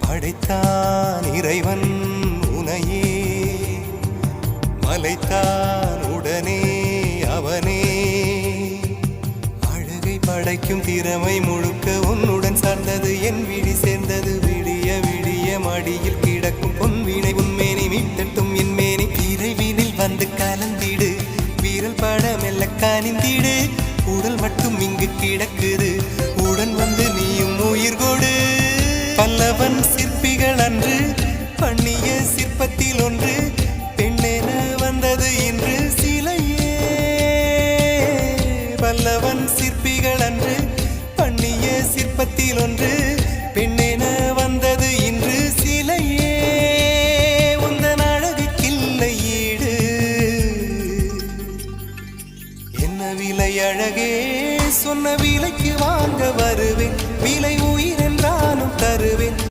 படைத்தான் இறைவன் உனையே, மலைத்தான் உடனே அவனே. அழகை படைக்கும் திறமை முழுக்க உன்னுடன் சார்ந்தது, என் விழி சேர்ந்தது. விடிய விடிய மடியில் கிடக்கும் பொன்வினை உன்மேனி மீட்டட்டும் என் மேனி. இறைவினில் வந்து கலந்திடு, வீரல் பட மெல்ல காணிந்திடு. உடல் மட்டும் இங்கு கிடக்குது, உடன் வந்து நீயும் உயிர் கொடு. பல்லவன் சிற்பிகள் அன்று பண்ணிய சிற்பத்தில் ஒன்று, பெண்ணென வந்தது இன்று சிலையே. பல்லவன் சிற்பிகள் அன்று பண்ணிய சிற்பத்தில் ஒன்று, பெண்ணென வந்தது இன்று சிலையே. உந்தன் அழகுக்கில்லை ஈடு, என்ன விலை அழகே, சொன்ன விலைக்கு வாங்க வருவேன்.